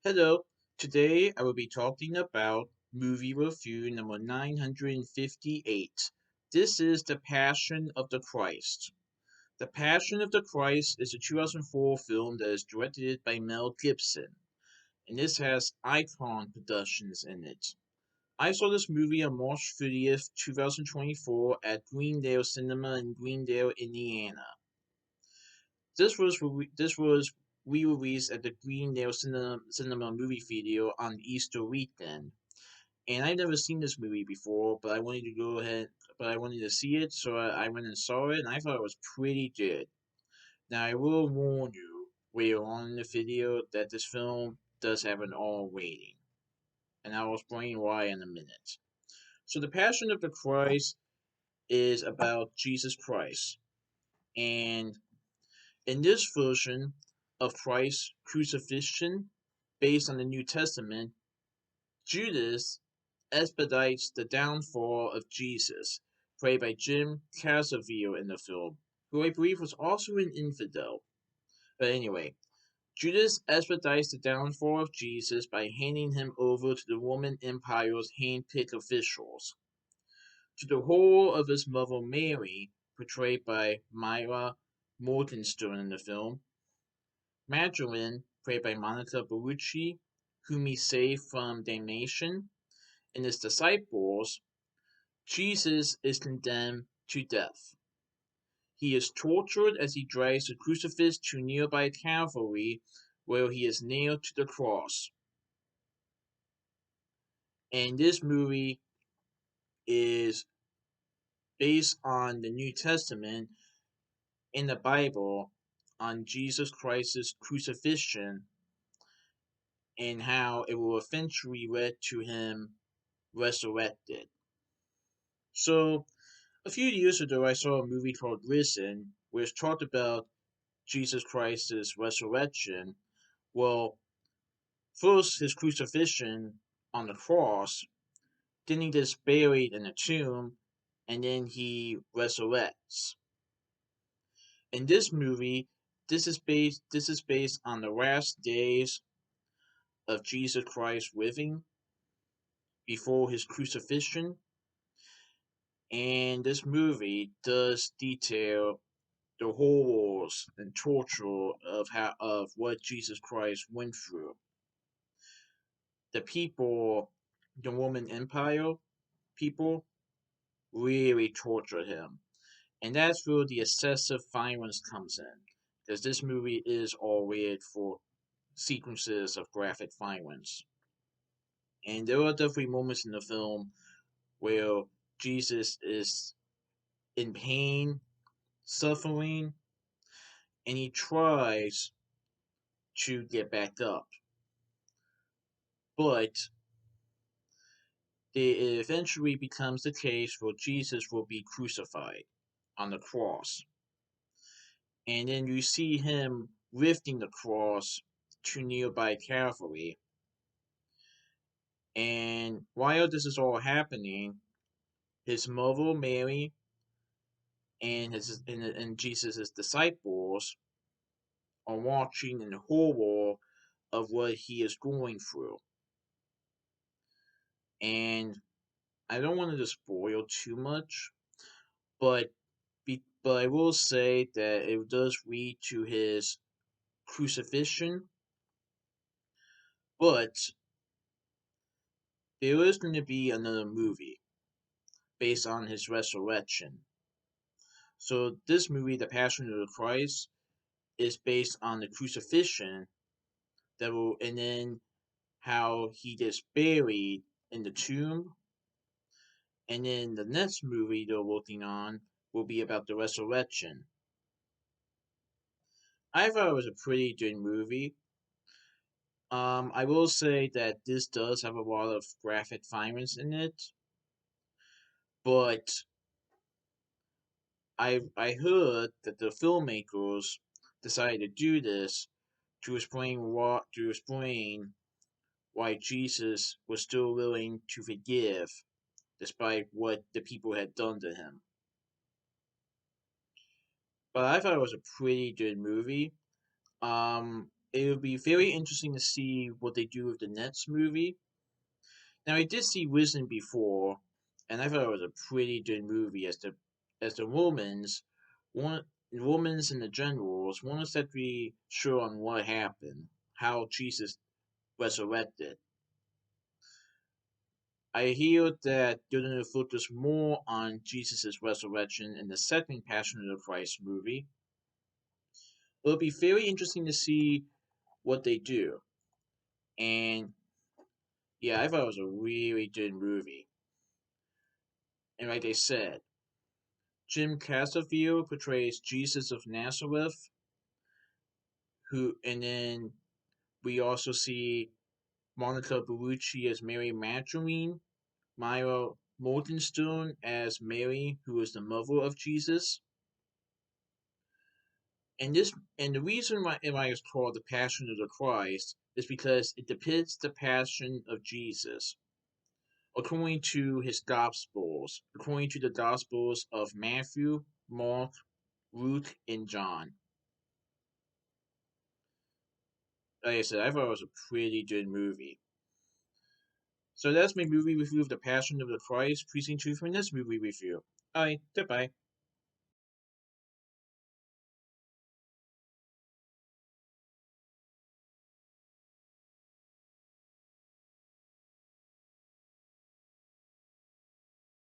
Hello, today I will be talking about movie review number 958. This is The Passion of the Christ. The Passion of the Christ is a 2004 film that is directed by Mel Gibson, and this has Icon Productions in it. I saw this movie on March 30th, 2024 at Greendale Cinema in Greendale, Indiana. This was re-released at the Greendale Cinema movie theater on Easter weekend. And I'd never seen this movie before, but I wanted to see it, so I went and saw it, and I thought it was pretty good. Now, I will warn you later on in the video that this film does have an R rating, and I will explain why in a minute. So, The Passion of the Christ is about Jesus Christ, and in this version of Christ's crucifixion, based on the New Testament, Judas expedites the downfall of Jesus, played by Jim Caviezel in the film, who I believe was also an infidel. But anyway, Judas expedites the downfall of Jesus by handing him over to the Roman Empire's hand-picked officials. To the horror of his mother Mary, portrayed by Myra Morgenstern in the film, Magdalene, played by Monica Bellucci, whom he saved from damnation, and his disciples, Jesus is condemned to death. He is tortured as he drags the crucifix to nearby Calvary, where he is nailed to the cross. And this movie is based on the New Testament in the Bible on Jesus Christ's crucifixion and how it will eventually lead to him resurrected. So, a few years ago, I saw a movie called Risen, which talked about Jesus Christ's resurrection. Well, first his crucifixion on the cross, then he gets buried in a tomb, and then he resurrects. In this movie, this is based on the last days of Jesus Christ living before his crucifixion, and this movie does detail the horrors and torture of what Jesus Christ went through. The people, the Roman Empire people, really tortured him, and that's where the excessive violence comes in, because this movie is all rated for sequences of graphic violence, and there are definitely moments in the film where Jesus is in pain, suffering, and he tries to get back up, but it eventually becomes the case where Jesus will be crucified on the cross. And then you see him lifting the cross to nearby Calvary. And while this is all happening, his mother Mary and Jesus' disciples are watching in horror of what he is going through. And I don't want to spoil too much, but but I will say that it does lead to his crucifixion. But there is going to be another movie based on his resurrection. So this movie, The Passion of the Christ, is based on the crucifixion and then how he gets buried in the tomb. And then the next movie they're working on will be about the resurrection. I thought it was a pretty good movie. I will say that this does have a lot of graphic violence in it, but I heard that the filmmakers decided to do this to explain why Jesus was still willing to forgive despite what the people had done to him. But I thought it was a pretty good movie. It would be very interesting to see what they do with the next movie. Now, I did see Wisdom before, and I thought it was a pretty good movie. As the Romans and the generals weren't exactly sure on what happened, how Jesus resurrected. I hear that they're going to focus more on Jesus' resurrection in the second Passion of the Christ movie. It'll be very interesting to see what they do. And yeah, I thought it was a really good movie. And like they said, Jim Casafield portrays Jesus of Nazareth, and then we also see Monica Bellucci as Mary Magdalene, Myra Morgenstern as Mary, who is the mother of Jesus. And the reason why it's called the Passion of the Christ is because it depicts the passion of Jesus according to his Gospels, according to the Gospels of Matthew, Mark, Luke, and John. Like I said, I thought it was a pretty good movie. So that's my movie review of The Passion of the Christ. Please stay tuned for my next movie review. Alright, goodbye.